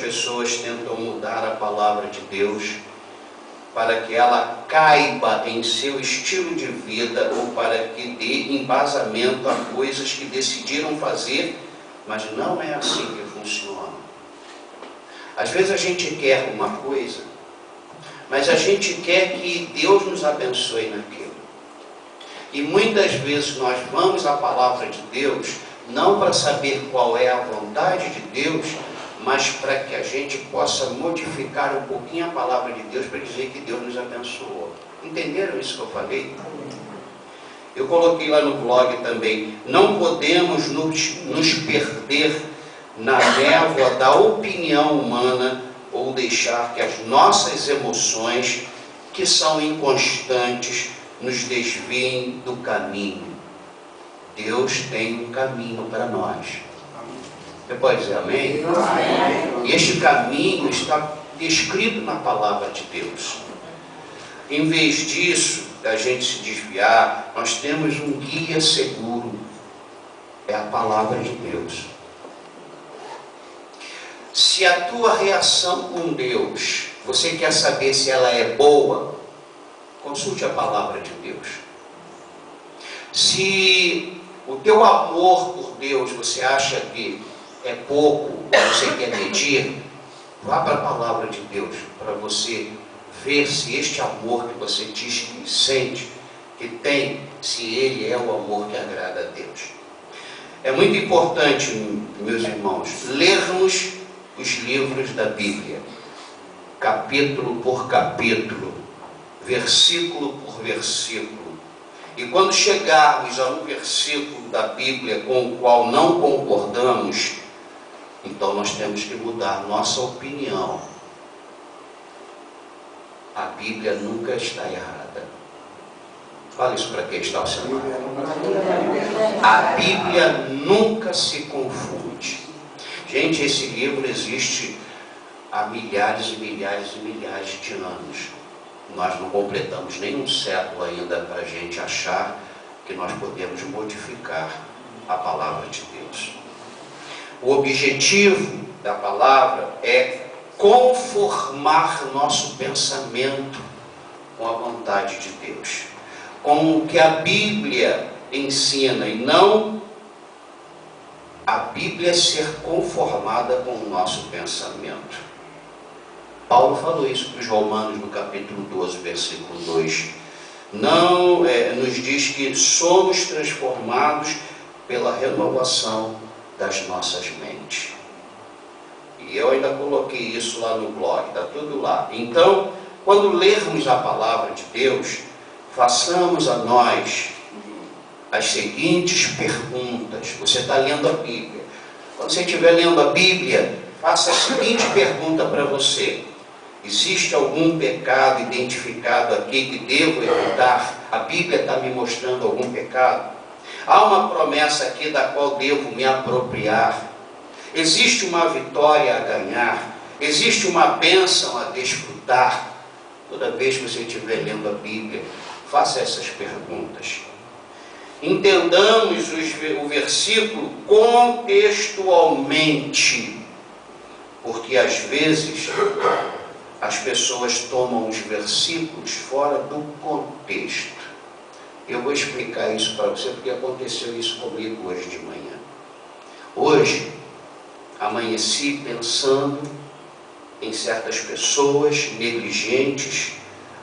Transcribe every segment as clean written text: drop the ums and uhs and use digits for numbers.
pessoas tentam mudar a palavra de Deus para que ela caiba em seu estilo de vida ou para que dê embasamento a coisas que decidiram fazer, mas não é assim que funciona. Às vezes a gente quer uma coisa, mas a gente quer que Deus nos abençoe naquilo. E muitas vezes nós vamos à palavra de Deus não para saber qual é a vontade de Deus, mas para que a gente possa modificar um pouquinho a palavra de Deus para dizer que Deus nos abençoou. Entenderam isso que eu falei? Eu coloquei lá no blog também, não podemos nos perder na névoa da opinião humana ou deixar que as nossas emoções, que são inconstantes, nos desviem do caminho. Deus tem um caminho para nós. Você pode dizer amém? Amém. E este caminho está descrito na palavra de Deus. Em vez disso, da gente se desviar, nós temos um guia seguro. É a palavra de Deus. Se a tua reação com Deus, você quer saber se ela é boa, consulte a palavra de Deus. Se o teu amor por Deus, você acha que é pouco, você quer medir, vá para a palavra de Deus, para você ver se este amor que você diz que sente, que tem, se ele é o amor que agrada a Deus. É muito importante, meus irmãos, lermos os livros da Bíblia, capítulo por capítulo, versículo por versículo. E quando chegarmos a um versículo da Bíblia com o qual não concordamos, então nós temos que mudar nossa opinião. A Bíblia nunca está errada. Fala isso para quem está ao seu lado. A Bíblia nunca se confunde. Gente, esse livro existe há milhares e milhares e milhares de anos. Nós não completamos nenhum século ainda para a gente achar que nós podemos modificar a palavra de Deus. O objetivo da palavra é conformar nosso pensamento com a vontade de Deus, com o que a Bíblia ensina, e não a Bíblia ser conformada com o nosso pensamento. Paulo falou isso para os Romanos no capítulo 12, versículo 2. Nos diz que somos transformados pela renovação das nossas mentes. E eu ainda coloquei isso lá no blog, está tudo lá. Então, quando lermos a palavra de Deus, façamos a nós as seguintes perguntas. Você está lendo a Bíblia. Quando você estiver lendo a Bíblia, faça a seguinte pergunta para você: existe algum pecado identificado aqui que devo evitar? A Bíblia está me mostrando algum pecado? Há uma promessa aqui da qual devo me apropriar? Existe uma vitória a ganhar? Existe uma bênção a desfrutar? Toda vez que você estiver lendo a Bíblia, faça essas perguntas. Entendamos o versículo contextualmente, porque às vezes as pessoas tomam os versículos fora do contexto. Eu vou explicar isso para você, porque aconteceu isso comigo hoje de manhã. Hoje, amanheci pensando em certas pessoas negligentes,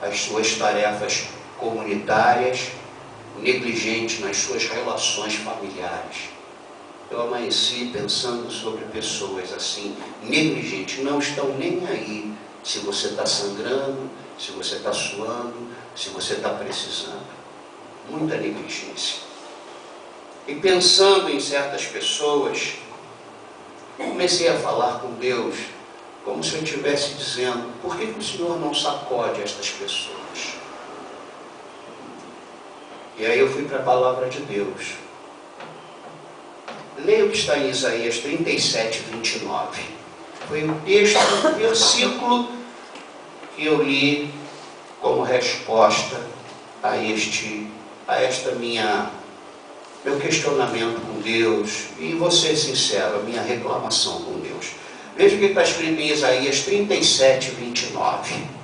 as suas tarefas comunitárias, negligentes nas suas relações familiares. Eu amanheci pensando sobre pessoas assim, negligentes, não estão nem aí se você está sangrando, se você está suando, se você está precisando. Muita negligência. E pensando em certas pessoas, comecei a falar com Deus, como se eu estivesse dizendo: por que o Senhor não sacode estas pessoas? E aí eu fui para a palavra de Deus. Leia o que está em Isaías 37, 29. Foi o texto, o versículo que eu li como resposta a meu questionamento com Deus, e vou ser sincero, a minha reclamação com Deus. Veja o que está escrito em Isaías 37, 29.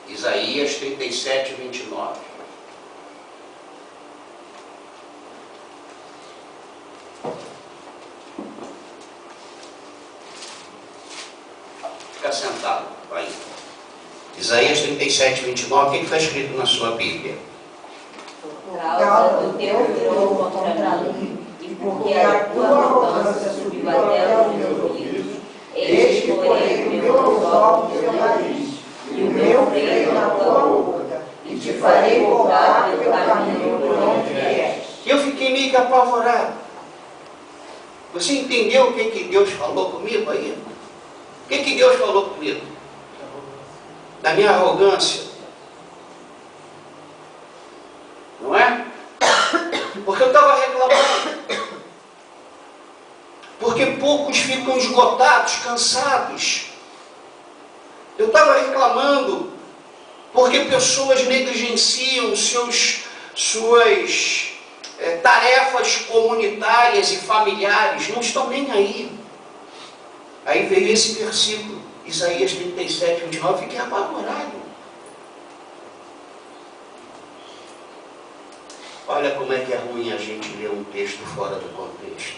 Isaías 37, 29. Fica sentado, vai. Isaías 37, 29, o que está escrito na sua Bíblia? Por causa do teu furor contra mim, e porque a tua arrogância subiu até os meus ouvidos, eis que porei o meu anzol no teu nariz, e o meu freio na tua boca, e te farei voltar pelo caminho por onde vieste. Eu fiquei meio que apavorado. Você entendeu o que Deus falou comigo aí? O que Deus falou comigo? Da minha arrogância. Não é? Porque eu estava reclamando. Porque poucos ficam esgotados, cansados. Eu estava reclamando porque pessoas negligenciam suas tarefas comunitárias e familiares, não estão nem aí. Aí veio esse versículo, Isaías 37, 29, fiquei apavorado. Olha como é que é ruim a gente ler um texto fora do contexto.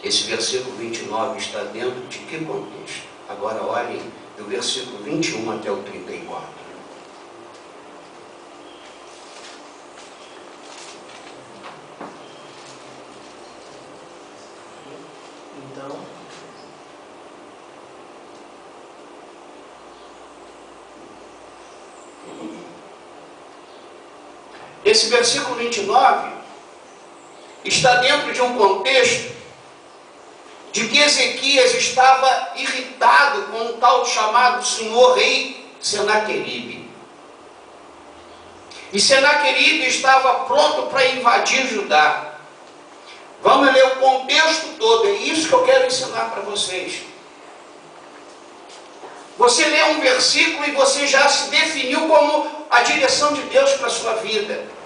Esse versículo 29 está dentro de que contexto? Agora olhem do versículo 21 até o 34. Esse versículo 29 está dentro de um contexto de que Ezequias estava irritado com um tal chamado senhor rei Senaqueribe. E Senaqueribe estava pronto para invadir Judá. Vamos ler o contexto todo, é isso que eu quero ensinar para vocês. Você lê um versículo e você já se definiu como a direção de Deus para a sua vida.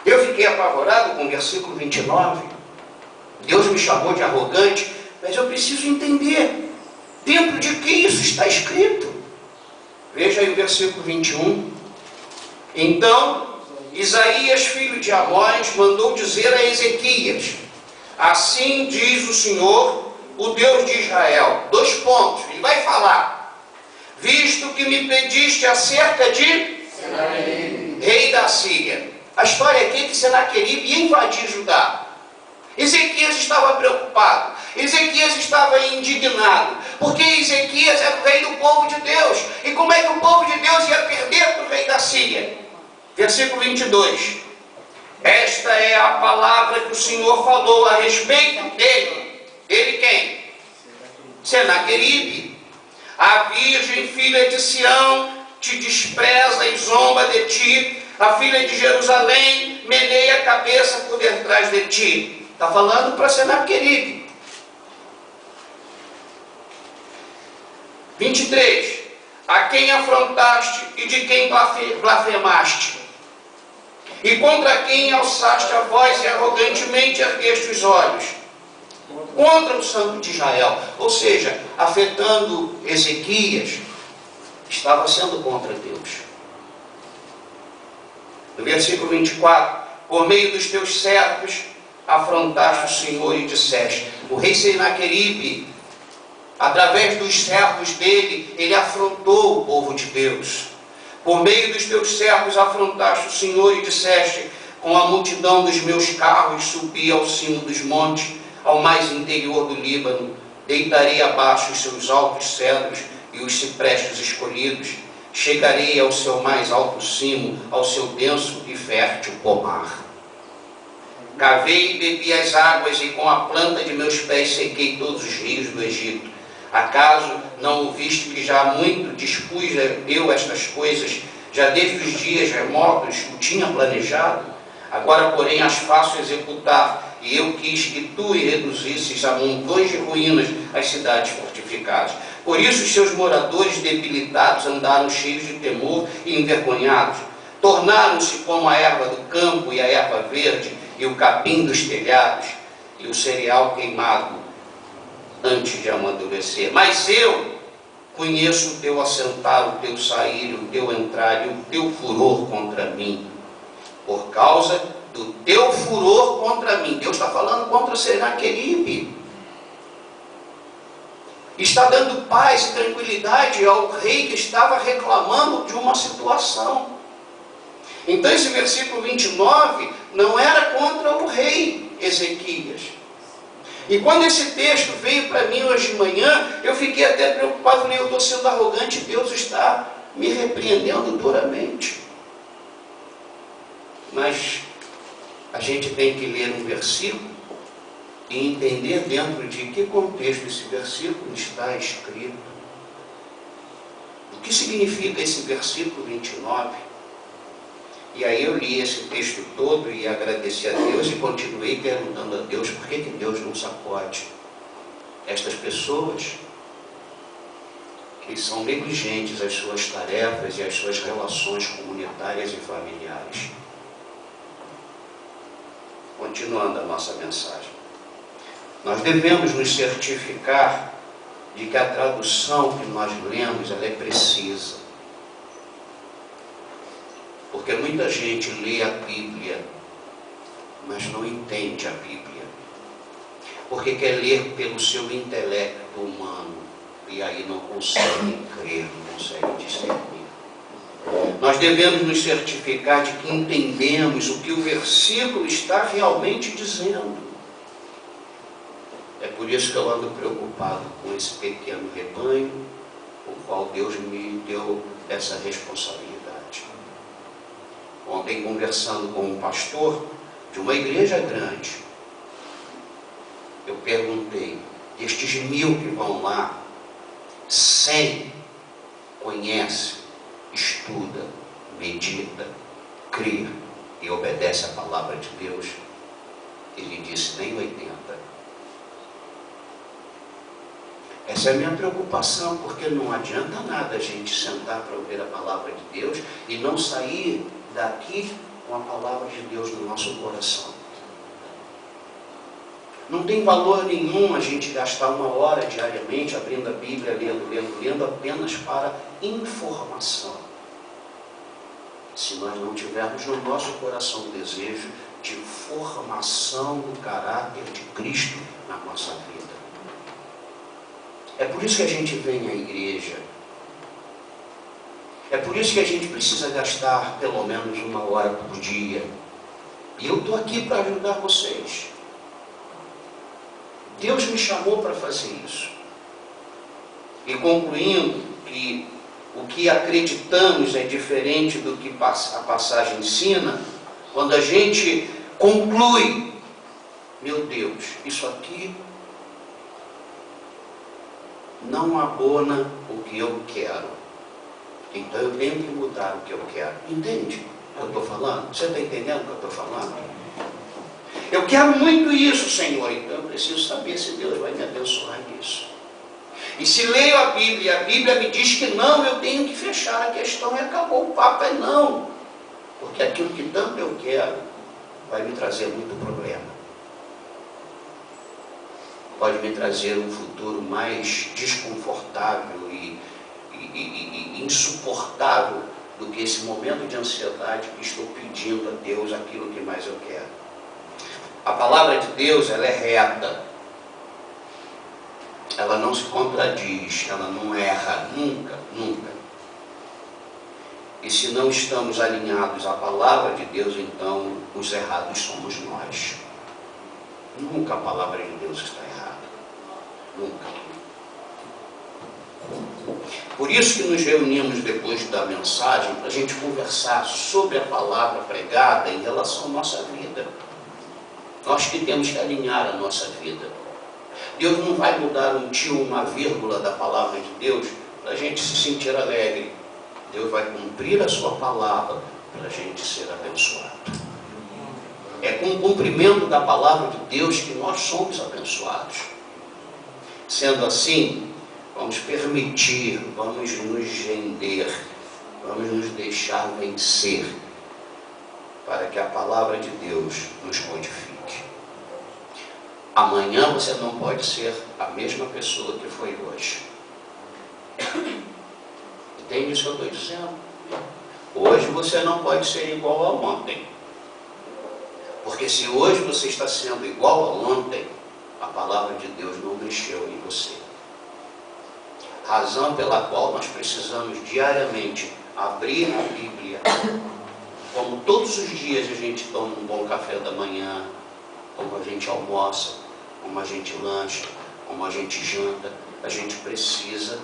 Eu fiquei apavorado com o versículo 29. Deus me chamou de arrogante, mas eu preciso entender dentro de que isso está escrito. Veja aí o versículo 21. Então, Isaías, filho de Amós, mandou dizer a Ezequias: assim diz o Senhor, o Deus de Israel. 2 pontos, ele vai falar. Visto que me pediste acerca de Senaqueribe, rei da Síria. A história aqui é que Senaqueribe ia invadir Judá. Ezequias estava preocupado. Ezequias estava indignado. Porque Ezequias era o rei do povo de Deus. E como é que o povo de Deus ia perder para o rei da Síria? Versículo 22. Esta é a palavra que o Senhor falou a respeito dele. Ele quem? Senaqueribe. A virgem filha de Sião te despreza e zomba de ti. A filha de Jerusalém meneia a cabeça por detrás de ti. Está falando para Senaqueribe. 23. A quem afrontaste e de quem blasfemaste? E contra quem alçaste a voz e arrogantemente ergueste os olhos? Contra o Santo de Israel. Ou seja, afetando Ezequias, estava sendo contra Deus. No versículo 24, por meio dos teus servos, afrontaste o Senhor e disseste. O rei Senaqueribe, através dos servos dele, ele afrontou o povo de Deus. Por meio dos teus servos, afrontaste o Senhor e disseste, com a multidão dos meus carros, subi ao cimo dos montes, ao mais interior do Líbano, deitarei abaixo os seus altos cedros e os ciprestes escolhidos, chegarei ao seu mais alto cimo, ao seu denso e fértil pomar. Cavei e bebi as águas, e com a planta de meus pés sequei todos os rios do Egito. Acaso não ouviste que já há muito dispus eu estas coisas, já desde os dias remotos o tinha planejado? Agora, porém, as faço executar, e eu quis que tu reduzisses a montões de ruínas as cidades fortificadas. Por isso os seus moradores debilitados andaram cheios de temor e envergonhados. Tornaram-se como a erva do campo e a erva verde e o capim dos telhados. e o cereal queimado antes de amadurecer. Mas eu conheço o teu assentar, o teu sair, o teu entrar e o teu furor contra mim. Por causa do teu furor contra mim. Deus está falando contra Senaqueribe. Está dando paz e tranquilidade ao rei que estava reclamando de uma situação. Então esse versículo 29 não era contra o rei Ezequias. E quando esse texto veio para mim hoje de manhã, eu fiquei até preocupado, falei, eu estou sendo arrogante, Deus está me repreendendo duramente. Mas a gente tem que ler um versículo e entender dentro de que contexto esse versículo está escrito. O que significa esse versículo 29? E aí eu li esse texto todo e agradeci a Deus e continuei perguntando a Deus por que Deus não sacode estas pessoas que são negligentes às suas tarefas e às suas relações comunitárias e familiares. Continuando a nossa mensagem. Nós devemos nos certificar de que a tradução que nós lemos ela é precisa. Porque muita gente lê a Bíblia, mas não entende a Bíblia. Porque quer ler pelo seu intelecto humano, e aí não consegue crer, não consegue discernir. Nós devemos nos certificar de que entendemos o que o versículo está realmente dizendo. É por isso que eu ando preocupado com esse pequeno rebanho, o qual Deus me deu essa responsabilidade. Ontem, conversando com um pastor de uma igreja grande, eu perguntei, destes 1000 que vão lá, 100 conhece, estuda, medita, crê e obedece a palavra de Deus? Ele disse, nem 80. Essa é a minha preocupação, porque não adianta nada a gente sentar para ouvir a palavra de Deus e não sair daqui com a palavra de Deus no nosso coração. Não tem valor nenhum a gente gastar 1 hora diariamente abrindo a Bíblia, lendo apenas para informação. Se nós não tivermos no nosso coração o desejo de formação do caráter de Cristo na nossa vida. É por isso que a gente vem à igreja. É por isso que a gente precisa gastar pelo menos 1 hora por dia. E eu estou aqui para ajudar vocês. Deus me chamou para fazer isso. E concluindo que o que acreditamos é diferente do que a passagem ensina, quando a gente conclui, meu Deus, isso aqui não abona o que eu quero. Então eu tenho que mudar o que eu quero. Entende o que eu estou falando? Você está entendendo o que eu estou falando? Eu quero muito isso, Senhor. Então eu preciso saber se Deus vai me abençoar nisso. E se leio a Bíblia me diz que não, eu tenho que fechar a questão e acabou. O papo é não. Porque aquilo que tanto eu quero vai me trazer muito problema. Pode me trazer um futuro mais desconfortável e insuportável do que esse momento de ansiedade que estou pedindo a Deus aquilo que mais eu quero. A palavra de Deus, ela é reta. Ela não se contradiz, ela não erra, nunca, nunca. E se não estamos alinhados à palavra de Deus, então os errados somos nós. Nunca a palavra de Deus está errada. Nunca. Por isso que nos reunimos depois da mensagem, para a gente conversar sobre a palavra pregada em relação à nossa vida. Nós que temos que alinhar a nossa vida. Deus não vai mudar um tio, uma vírgula da palavra de Deus para a gente se sentir alegre. Deus vai cumprir a sua palavra para a gente ser abençoado. É com o cumprimento da palavra de Deus que nós somos abençoados. Sendo assim, vamos permitir, vamos nos render, vamos nos deixar vencer, para que a palavra de Deus nos modifique. Amanhã você não pode ser a mesma pessoa que foi hoje. Entende isso que eu estou dizendo? Hoje você não pode ser igual a ontem. Porque se hoje você está sendo igual a ontem, a palavra de Deus não mexeu em você. Razão pela qual nós precisamos diariamente abrir a Bíblia. Como todos os dias a gente toma um bom café da manhã, como a gente almoça, como a gente lancha, como a gente janta, a gente precisa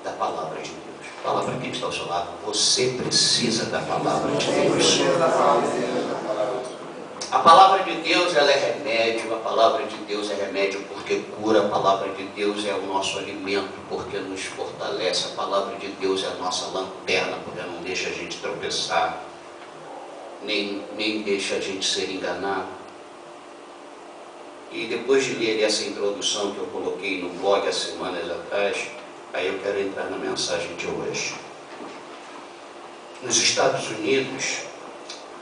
da palavra de Deus. Fala para quem está ao seu lado, você precisa da palavra de Deus. A palavra de Deus, ela é remédio. A palavra de Deus é remédio porque cura. A palavra de Deus é o nosso alimento porque nos fortalece. A palavra de Deus é a nossa lanterna porque não deixa a gente tropeçar, nem deixa a gente ser enganado. E depois de ler essa introdução que eu coloquei no blog há semanas atrás, aí eu quero entrar na mensagem de hoje. Nos Estados Unidos,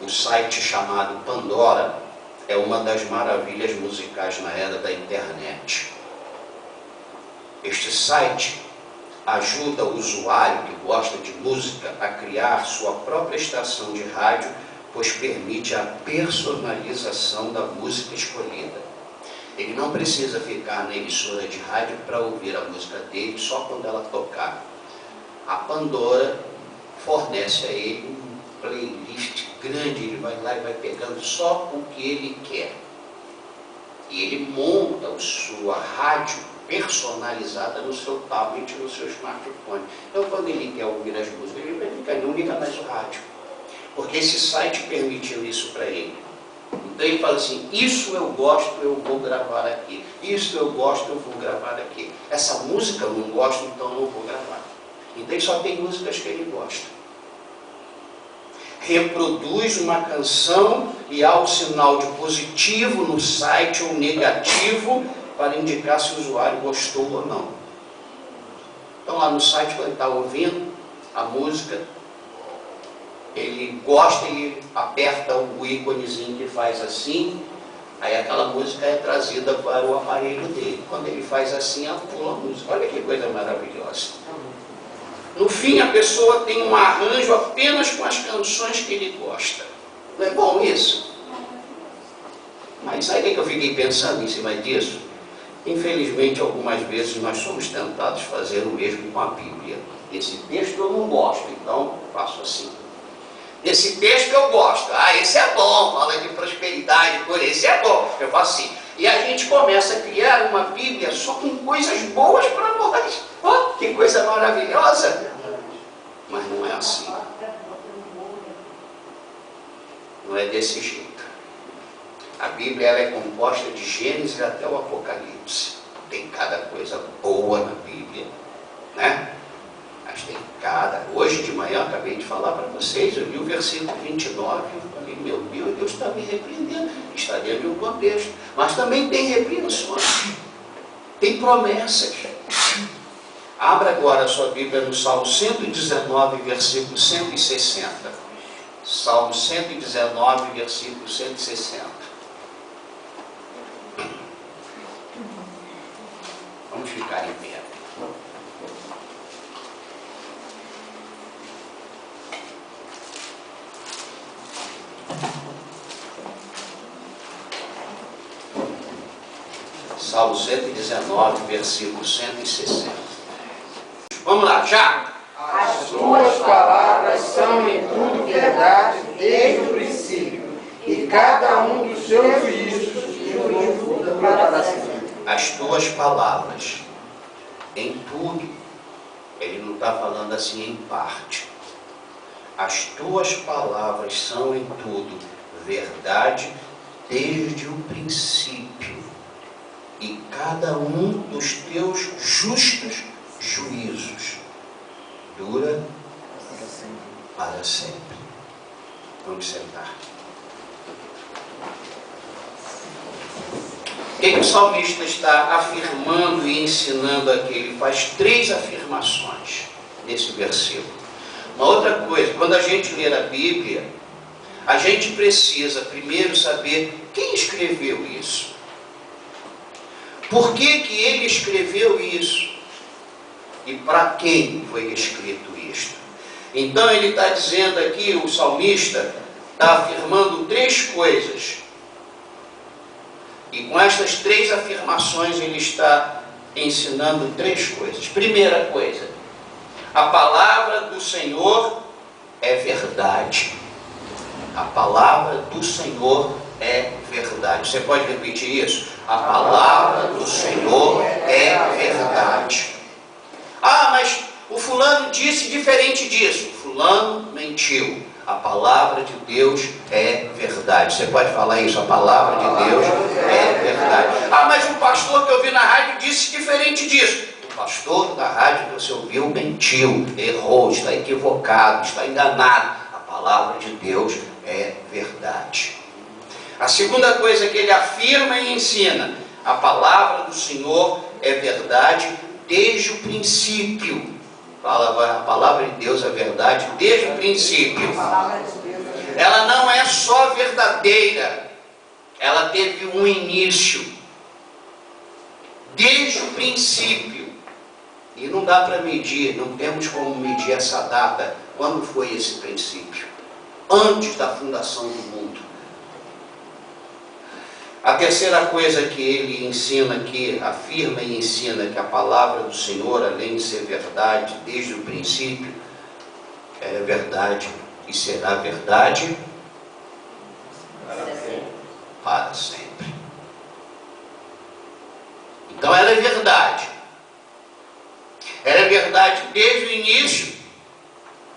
o site chamado Pandora é uma das maravilhas musicais na era da internet. Este site ajuda o usuário que gosta de música a criar sua própria estação de rádio, pois permite a personalização da música escolhida. Ele não precisa ficar na emissora de rádio para ouvir a música dele só quando ela tocar. A Pandora fornece a ele um playlist grande, ele vai lá e vai pegando só o que ele quer. E ele monta a sua rádio personalizada no seu tablet, no seu smartphone. Então, quando ele quer ouvir as músicas, ele não liga mais o rádio. Porque esse site permitiu isso para ele. Então ele fala assim, isso eu gosto, eu vou gravar aqui. Isso eu gosto, eu vou gravar aqui. Essa música eu não gosto, então eu não vou gravar. Então ele só tem músicas que ele gosta. Reproduz uma canção e há um sinal de positivo no site ou negativo para indicar se o usuário gostou ou não. Então lá no site, quando ele está ouvindo a música, ele gosta e aperta o íconezinho que faz assim, aí aquela música é trazida para o aparelho dele. Quando ele faz assim, ela pula a música. Olha que coisa maravilhosa. No fim, a pessoa tem um arranjo apenas com as canções que ele gosta. Não é bom isso? Mas sabe o que eu fiquei pensando em cima disso? Infelizmente, algumas vezes nós somos tentados fazer o mesmo com a Bíblia. Esse texto eu não gosto, então faço assim. Esse texto eu gosto, esse é bom, fala de prosperidade, por esse é bom, eu faço assim. E a gente começa a criar uma Bíblia só com coisas boas para nós. Oh, que coisa maravilhosa! Mas não é assim. Não é desse jeito. A Bíblia ela é composta de Gênesis até o Apocalipse. Tem cada coisa boa na Bíblia, né? Mas tem cada... Hoje de manhã eu acabei de falar para vocês, eu li o versículo 29, eu falei, meu Deus está me repreendendo. Está dentro do contexto. Mas também tem repreensões, tem promessas. Abra agora a sua Bíblia no Salmo 119, versículo 160. Salmo 119, versículo 160. Vamos ficar em pé. Salmo 119, versículo 160. Vamos lá, já! As tuas palavras são em tudo verdade desde o princípio, e cada um dos seus juízos juram para sempre. As tuas palavras, em tudo, ele não está falando assim em parte. As tuas palavras são em tudo verdade desde o princípio, e cada um dos teus justos juízos dura para sempre. Vamos sentar. O que o salmista está afirmando e ensinando aqui? Ele faz 3 afirmações nesse versículo. Uma outra coisa, quando a gente lê a Bíblia, a gente precisa primeiro saber quem escreveu isso. Por que que ele escreveu isso? E para quem foi escrito isto? Então ele está dizendo aqui, o salmista está afirmando 3 coisas. E com estas 3 afirmações ele está ensinando 3 coisas. Primeira coisa, a palavra do Senhor é verdade. A palavra do Senhor é verdade. Você pode repetir isso? A palavra do Senhor é verdade. Ah, mas o fulano disse diferente disso. O fulano mentiu. A palavra de Deus é verdade. Você pode falar isso? A palavra de Deus é verdade. Ah, mas o pastor que eu vi na rádio disse diferente disso. O pastor da rádio que você ouviu mentiu, errou, está equivocado, está enganado. A palavra de Deus é verdade. A segunda coisa que ele afirma e ensina: a palavra do Senhor é verdade desde o princípio. Fala agora, a palavra de Deus é verdade desde o princípio. Ela não é só verdadeira, ela teve um início. Desde o princípio. E não dá para medir, não temos como medir essa data. Quando foi esse princípio? Antes da fundação do mundo. A terceira coisa que ele ensina aqui, afirma e ensina que a palavra do Senhor, além de ser verdade desde o princípio, é verdade e será verdade para sempre. Então ela é verdade. Ela é verdade desde o início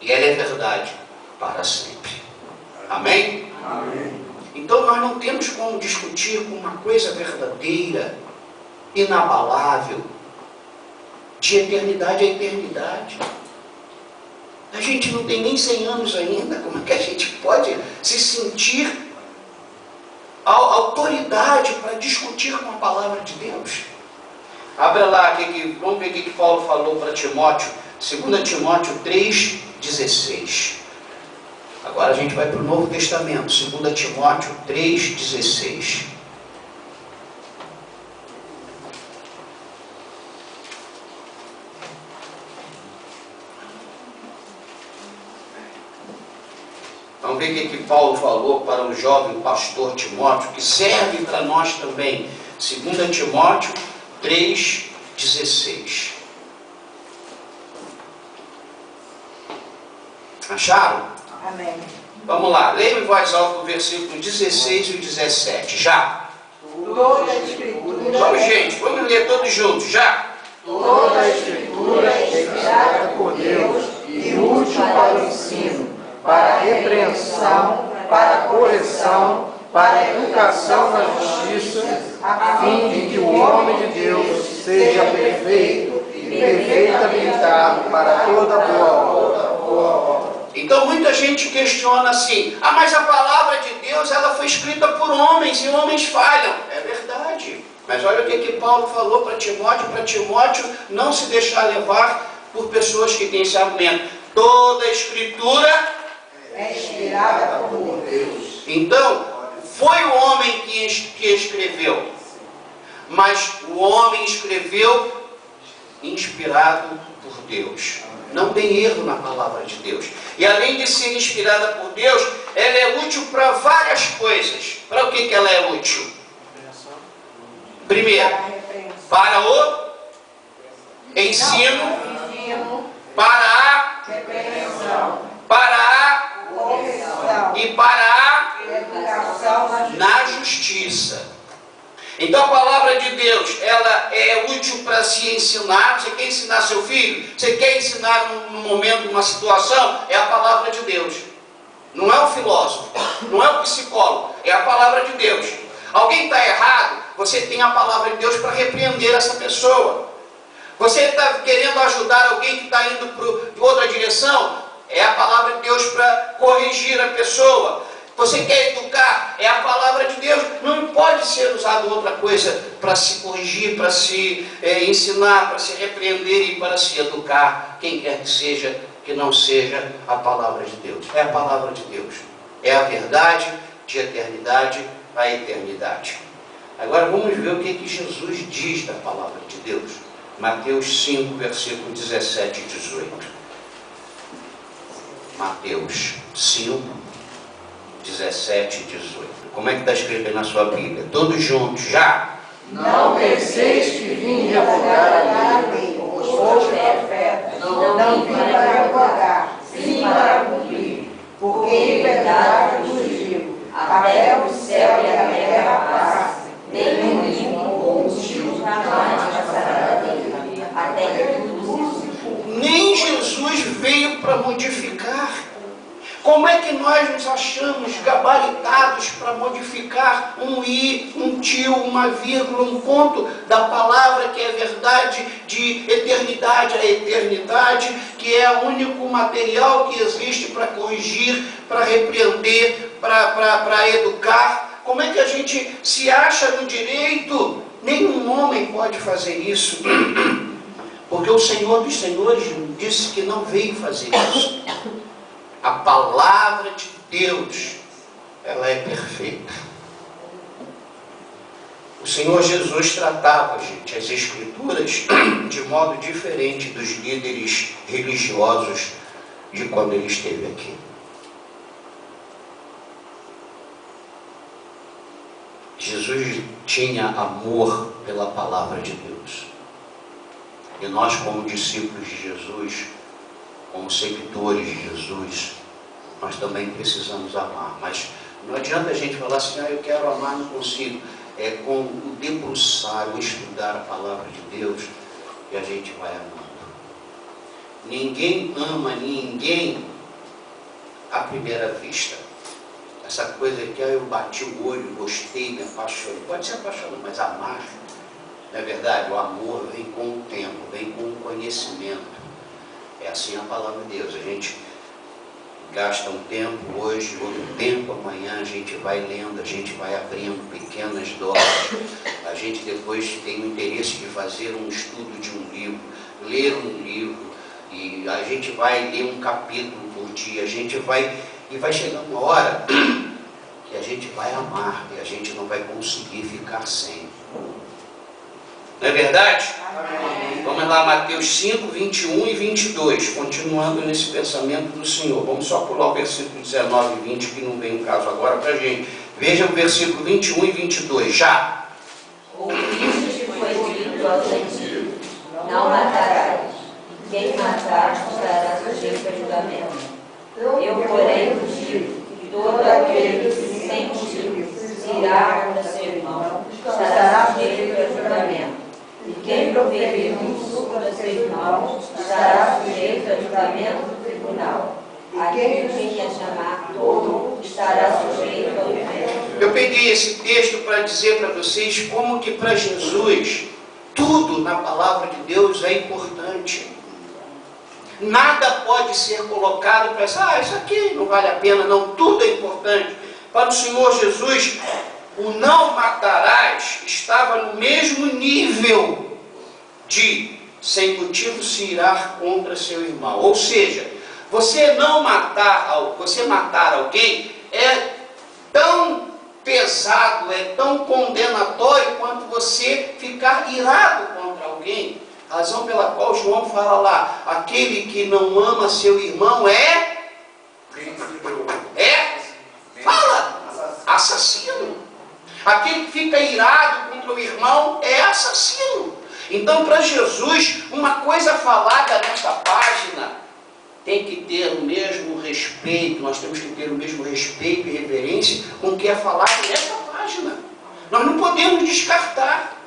e ela é verdade para sempre. Amém? Amém. Então nós não temos como discutir com uma coisa verdadeira, inabalável, de eternidade a eternidade. A gente não tem nem 100 anos ainda. Como é que a gente pode se sentir a autoridade para discutir com a palavra de Deus? Abra lá, vamos ver o que Paulo falou para Timóteo, 2 Timóteo 3,16. Agora a gente vai para o Novo Testamento, 2 Timóteo 3,16. Vamos ver o que Paulo falou para o jovem pastor Timóteo, que serve para nós também. 2 Timóteo 3,16. Acharam? Amém. Vamos lá, leia em voz alta o versículo 16 e o 17. Já. Toda a Escritura. Vamos, gente, vamos ler todos juntos. Já. Toda a Escritura é inspirada por Deus e útil para o ensino, para a repreensão, para a correção, para a educação na justiça, a fim de que o homem de Deus seja perfeito e perfeitamente habilitado para toda boa obra. Então muita gente questiona assim: ah, mas a palavra de Deus ela foi escrita por homens e homens falham. É verdade. Mas olha o que Paulo falou para Timóteo não se deixar levar por pessoas que têm esse argumento. Toda a Escritura É inspirada por Deus. Então, foi o homem que escreveu, mas o homem escreveu inspirado por Deus. Não tem erro na palavra de Deus. E além de ser inspirada por Deus, ela é útil para várias coisas. Para o que ela é útil? Primeiro, para o ensino, para a Repreensão. para a Correção. e para a Educação na justiça. Então a palavra de Deus, ela é útil para se ensinar. Você quer ensinar seu filho? Você quer ensinar num momento, numa situação? É a palavra de Deus. Não é o filósofo, não é o psicólogo, é a palavra de Deus. Alguém está errado, você tem a palavra de Deus para repreender essa pessoa. Você está querendo ajudar alguém que está indo de outra direção? É a palavra de Deus para corrigir a pessoa. Você quer educar? É a palavra de Deus. Não pode ser usado outra coisa para se corrigir, para se ensinar, para se repreender e para se educar. Quem quer que seja, que não seja a palavra de Deus. É a palavra de Deus. É a verdade de eternidade a eternidade. Agora vamos ver o que Jesus diz da palavra de Deus. Mateus 5, versículo 17 e 18. Mateus 5, 17 e 18. Como é que está escrito aí na sua Bíblia? Todos juntos, já? Não penseis que vim revogar a lei, ou os profetas. Não vim para revogar, sim para cumprir. Porque em verdade vos digo, até o céu e a terra passem, nenhum livro ou um tio jamais passará dele, até que tudo se cumpra. Nem Jesus veio para modificar. Como é que nós nos achamos gabaritados para modificar um i, um tio, uma vírgula, um ponto da palavra que é verdade de eternidade a eternidade, que é o único material que existe para corrigir, para repreender, para educar? Como é que a gente se acha no direito? Nenhum homem pode fazer isso. Porque o Senhor dos Senhores disse que não veio fazer isso. A palavra de Deus, ela é perfeita. O Senhor Jesus tratava, gente, as Escrituras de modo diferente dos líderes religiosos de quando ele esteve aqui. Jesus tinha amor pela palavra de Deus. E nós, como discípulos de Jesus, como seguidores de Jesus, nós também precisamos amar. Mas não adianta a gente falar assim, eu quero amar, não consigo. É com o debruçar, o estudar a palavra de Deus, que a gente vai amando. Ninguém ama ninguém à primeira vista. Essa coisa que eu bati o olho, gostei, me apaixonei. Pode ser apaixonado, mas amar, não é verdade? O amor vem com o tempo, vem com o conhecimento. É assim a palavra de Deus. A gente gasta um tempo hoje, outro tempo amanhã, a gente vai lendo, a gente vai abrindo pequenas doses. A gente depois tem o interesse de fazer um estudo de um livro, ler um livro, e a gente vai ler um capítulo por dia, a gente vai, e vai chegar uma hora que a gente vai amar, e a gente não vai conseguir ficar sem. Não é verdade? Amém. Vamos lá, Mateus 5, 21 e 22, continuando nesse pensamento do Senhor. Vamos só pular o versículo 19 e 20, que não vem o caso agora para a gente. Veja o versículo 21 e 22, já. Ouviste que foi dito aos antigos, não matarás. Quem matar estará sujeito a julgamento. Eu, porém, vos digo que todo aquele que sem motivo se irá contra seu irmão estará sujeito a julgamento. E quem proferir um insulto a seu irmão estará sujeito a julgamento do tribunal. Aquele que quer chamar tolo estará sujeito ao inferno. Eu peguei esse texto para dizer para vocês como que para Jesus tudo na palavra de Deus é importante. Nada pode ser colocado para dizer, isso aqui não vale a pena, não, tudo é importante. Para o Senhor Jesus, o não matarás estava no mesmo nível de sem motivo se irar contra seu irmão. Ou seja, você matar alguém é tão pesado, é tão condenatório quanto você ficar irado contra alguém. Razão pela qual João fala lá, aquele que não ama seu irmão assassino. Aquele que fica irado contra o irmão é assassino. Então, para Jesus, uma coisa falada nesta página tem que ter o mesmo respeito, nós temos que ter o mesmo respeito e reverência com o que é falado nesta página. Nós não podemos descartar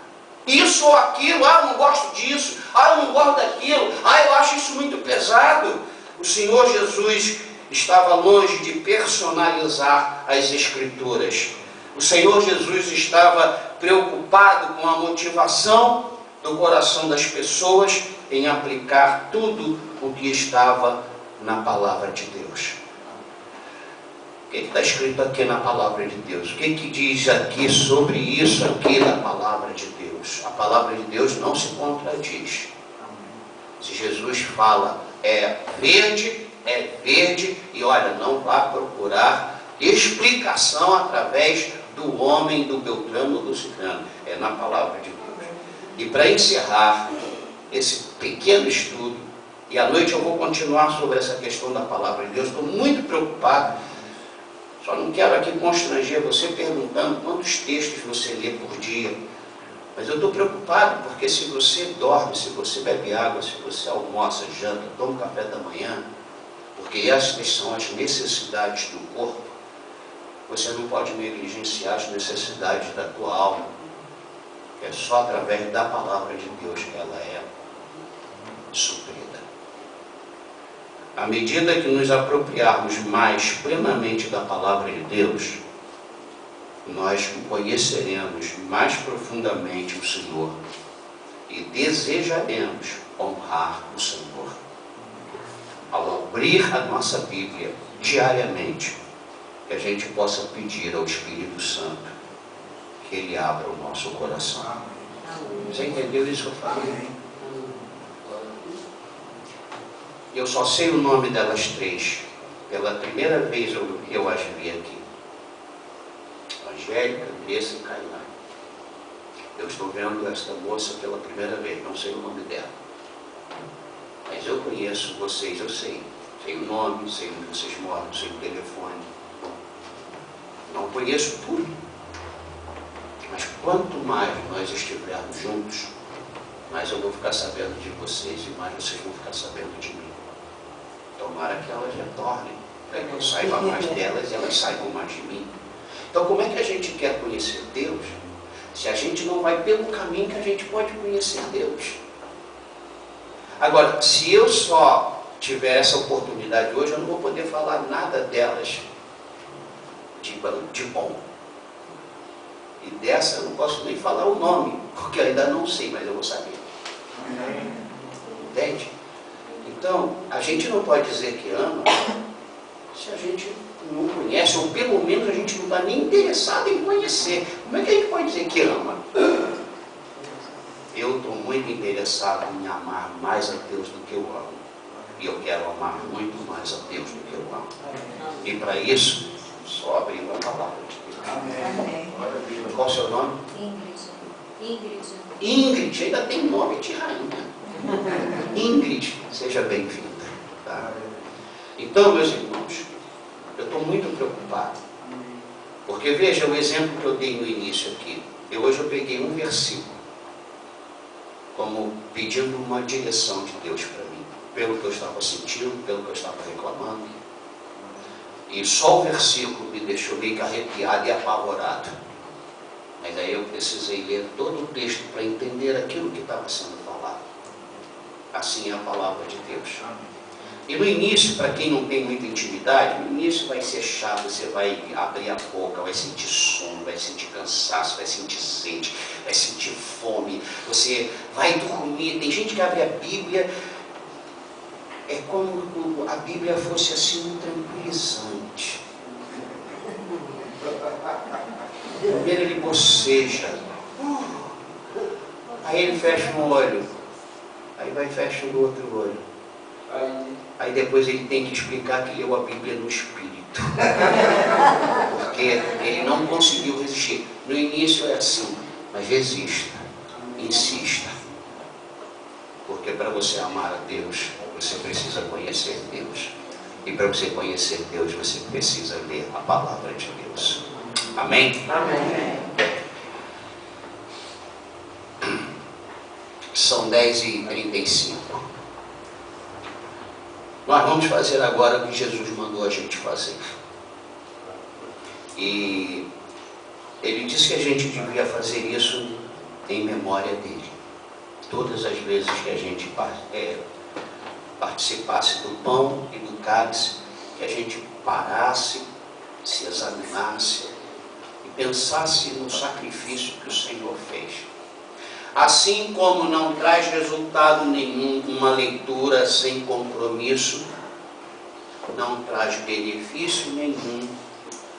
isso ou aquilo, eu não gosto disso, eu não gosto daquilo, eu acho isso muito pesado. O Senhor Jesus estava longe de personalizar as Escrituras. O Senhor Jesus estava preocupado com a motivação do coração das pessoas em aplicar tudo o que estava na palavra de Deus. O que está escrito aqui na palavra de Deus? O que diz aqui sobre isso aqui na palavra de Deus? A palavra de Deus não se contradiz. Se Jesus fala é verde, e olha, não vá procurar explicação através do homem, do Beltrano ou do Cicrano, é na palavra de Deus. E para encerrar esse pequeno estudo, e à noite eu vou continuar sobre essa questão da palavra de Deus, estou muito preocupado, só não quero aqui constranger você perguntando quantos textos você lê por dia, mas eu estou preocupado porque se você dorme, se você bebe água, se você almoça, janta, toma café da manhã, porque essas são as necessidades do corpo, você não pode negligenciar as necessidades da tua alma, que é só através da palavra de Deus que ela é suprida. À medida que nos apropriarmos mais plenamente da palavra de Deus, nós conheceremos mais profundamente o Senhor e desejaremos honrar o Senhor. Ao abrir a nossa Bíblia diariamente, que a gente possa pedir ao Espírito Santo que Ele abra o nosso coração. Você entendeu isso que eu falei? Eu só sei o nome delas três. Pela primeira vez eu as vi aqui. Angélica, Andressa e Cailã. Eu estou vendo esta moça pela primeira vez, não sei o nome dela. Mas eu conheço vocês, eu sei. Sei o nome, sei onde vocês moram, sei o telefone. Não conheço tudo. Mas quanto mais nós estivermos juntos, mais eu vou ficar sabendo de vocês e mais vocês vão ficar sabendo de mim. Tomara que elas retornem, para que eu saiba mais delas e elas saibam mais de mim. Então, como é que a gente quer conhecer Deus, se a gente não vai pelo caminho que a gente pode conhecer Deus? Agora, se eu só tiver essa oportunidade hoje, eu não vou poder falar nada delas de bom. E dessa eu não posso nem falar o nome, porque eu ainda não sei, mas eu vou saber. Entende? Então, a gente não pode dizer que ama se a gente não conhece, ou pelo menos a gente não está nem interessado em conhecer. Como é que a gente pode dizer que ama? Eu estou muito interessado em amar mais a Deus do que eu amo. E eu quero amar muito mais a Deus do que eu amo. E para isso, só abrindo a palavra de Deus. Amém. Qual o seu nome? Ingrid, ainda tem nome de rainha. Ingrid, seja bem-vinda. Tá? Então, meus irmãos, eu estou muito preocupado. Porque veja o exemplo que eu dei no início aqui. Hoje eu peguei um versículo como pedindo uma direção de Deus para mim, pelo que eu estava sentindo, pelo que eu estava reclamando. E só o versículo me deixou meio que arrepiado e apavorado. Mas aí eu precisei ler todo o texto para entender aquilo que estava sendo falado. Assim é a palavra de Deus. E no início, para quem não tem muita intimidade, no início vai ser chato, você vai abrir a boca, vai sentir sono, vai sentir cansaço, vai sentir sede, vai sentir fome, você vai dormir. Tem gente que abre a Bíblia, é como a Bíblia fosse assim um tranquilizante. Primeiro ele boceja, aí ele fecha um olho, aí vai fechando o outro olho. Aí depois ele tem que explicar que leu a Bíblia no Espírito. Porque ele não conseguiu resistir. No início é assim, mas resista, insista. Porque para você amar a Deus, você precisa conhecer Deus. E para você conhecer Deus, você precisa ler a palavra de Deus. Amém? Amém. São 10h35. Nós vamos fazer agora o que Jesus mandou a gente fazer. E ele disse que a gente devia fazer isso em memória dele. Todas as vezes que a gente participasse do pão e do cálice, que a gente parasse, se examinasse e pensasse no sacrifício que o Senhor fez. Assim como não traz resultado nenhum uma leitura sem compromisso, não traz benefício nenhum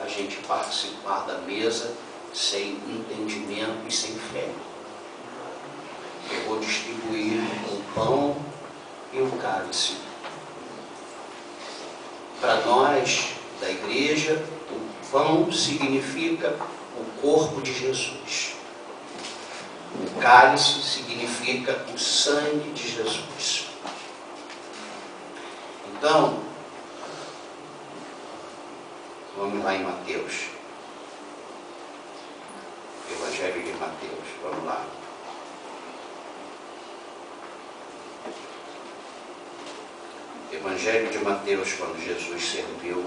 a gente participar da mesa sem entendimento e sem fé. Eu vou distribuir o pão e o cálice. Para nós, da igreja, o pão significa o corpo de Jesus. O cálice significa o sangue de Jesus. Então, vamos lá em Mateus. Evangelho de Mateus, vamos lá. Evangelho de Mateus, quando Jesus serviu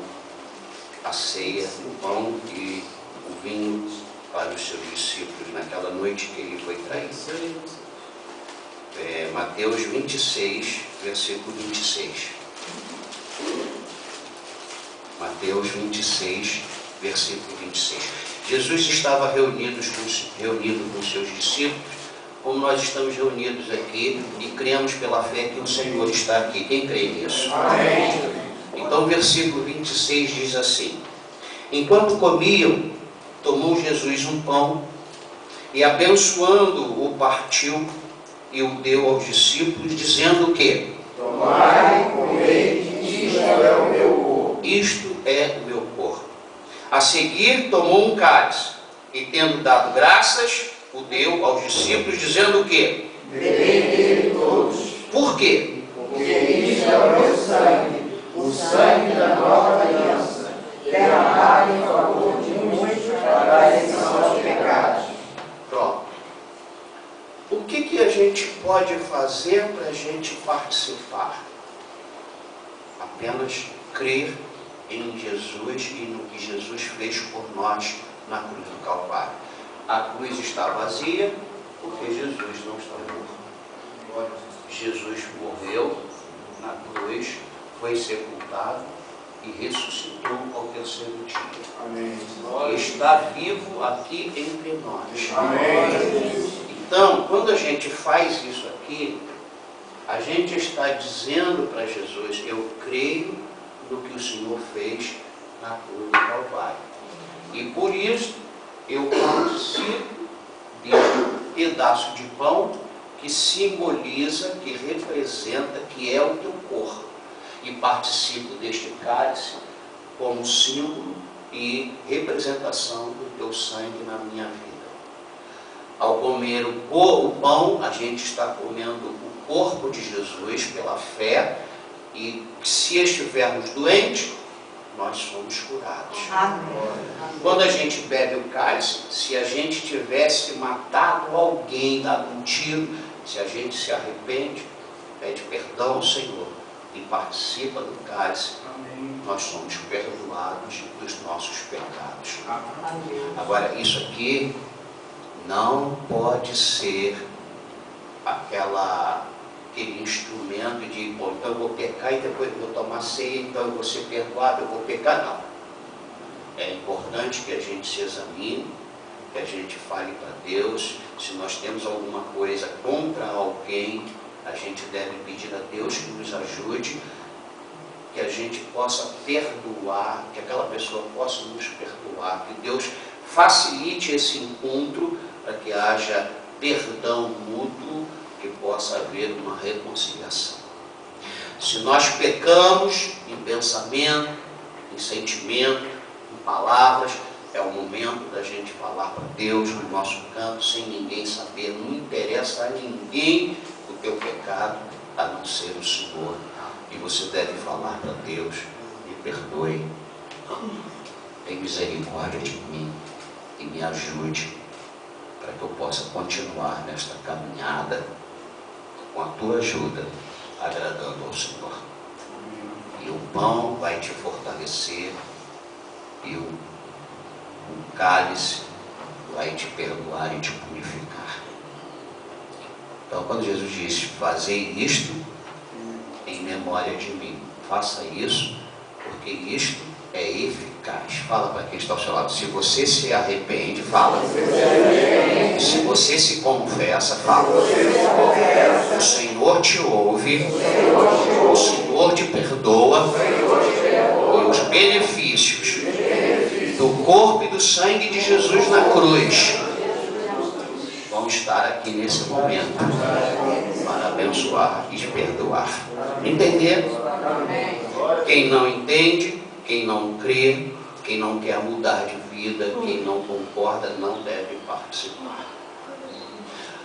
a ceia, o pão e o vinho para os seus discípulos naquela noite que ele foi traído. Mateus 26, versículo 26. Mateus 26, versículo 26. Jesus estava reunido com seus discípulos, como nós estamos reunidos aqui, e cremos pela fé que o Senhor está aqui. Quem crê nisso? Amém. Então, o versículo 26 diz assim: enquanto comiam, tomou Jesus um pão e, abençoando-o, partiu e o deu aos discípulos, dizendo o quê? Tomai e comei, isto é o meu corpo. Isto é o meu corpo. A seguir, tomou um cálice e, tendo dado graças, o deu aos discípulos, dizendo o quê? Bebei dele todos. Por quê? Porque isto é o meu sangue, o sangue da nova aliança, derramado em favor de muitos para a remissão dos pecados. Pronto. O que a gente pode fazer para a gente participar? Apenas crer em Jesus e no que Jesus fez por nós na cruz do Calvário. A cruz está vazia porque Jesus não está morto. Jesus morreu na cruz, foi sepultado e ressuscitou ao terceiro dia. Amém. E está vivo aqui entre nós. Amém. Então, quando a gente faz isso aqui, a gente está dizendo para Jesus: eu creio no que o Senhor fez na cruz do Calvário. E por isso, eu participo deste pedaço de pão que simboliza, que representa, que é o teu corpo. E participo deste cálice como símbolo e representação do teu sangue na minha vida. Ao comer o pão, a gente está comendo o corpo de Jesus pela fé, e se estivermos doentes, nós somos curados. Amém. Quando a gente bebe o cálice, se a gente tivesse matado alguém, dado um tiro, se a gente se arrepende, pede perdão ao Senhor e participa do cálice, nós somos perdoados dos nossos pecados. Agora, isso aqui não pode ser aquele instrumento de, bom, então eu vou pecar e depois eu vou tomar ceia, então eu vou ser perdoado, eu vou pecar. Não. É importante que a gente se examine, que a gente fale para Deus. Se nós temos alguma coisa contra alguém, a gente deve pedir a Deus que nos ajude, que a gente possa perdoar, que aquela pessoa possa nos perdoar, que Deus facilite esse encontro para que haja perdão mútuo, que possa haver uma reconciliação. Se nós pecamos em pensamento, em sentimento, em palavras, é o momento da gente falar para Deus no nosso canto, sem ninguém saber. Não interessa a ninguém o teu pecado, a não ser o Senhor. E você deve falar para Deus: me perdoe, tem misericórdia de mim e me ajude para que eu possa continuar nesta caminhada com a tua ajuda, agradando ao Senhor. E o pão vai te fortalecer e o cálice vai te perdoar e te purificar. Então, quando Jesus disse: fazei isto em memória de mim, faça isso, porque isto é eficaz. Fala para quem está ao seu lado: se você se arrepende, fala. Se você se confessa, fala. O Senhor te ouve, o Senhor te perdoa, e os benefícios do corpo e do sangue de Jesus na cruz vão estar aqui nesse momento para abençoar e te perdoar. Entender? Quem não entende, quem não crê, Quem não quer mudar de vida, quem não concorda, não deve participar.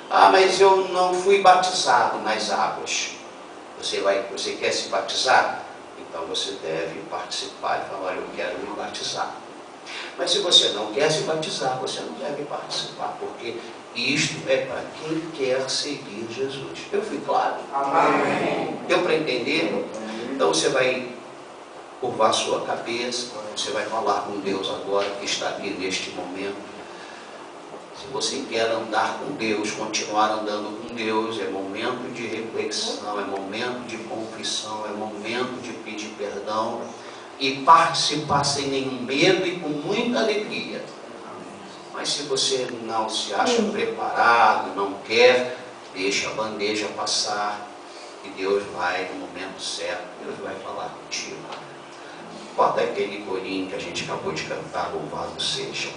Ah, mas eu não fui batizado nas águas. Você quer se batizar? Então você deve participar e falar, eu quero me batizar. Mas se você não quer se batizar, você não deve participar, porque isto é para quem quer seguir Jesus. Eu fui claro? Amém. Deu para entender? Então você vai curvar sua cabeça, você vai falar com Deus agora, que está aqui neste momento. Se você quer andar com Deus, continuar andando com Deus, é momento de reflexão, é momento de confissão, é momento de pedir perdão e participar sem nenhum medo e com muita alegria. Mas se você não se acha preparado, não quer, deixa a bandeja passar e Deus vai, no momento certo, Deus vai falar contigo. Bota aquele corinho que a gente acabou de cantar, louvado seja.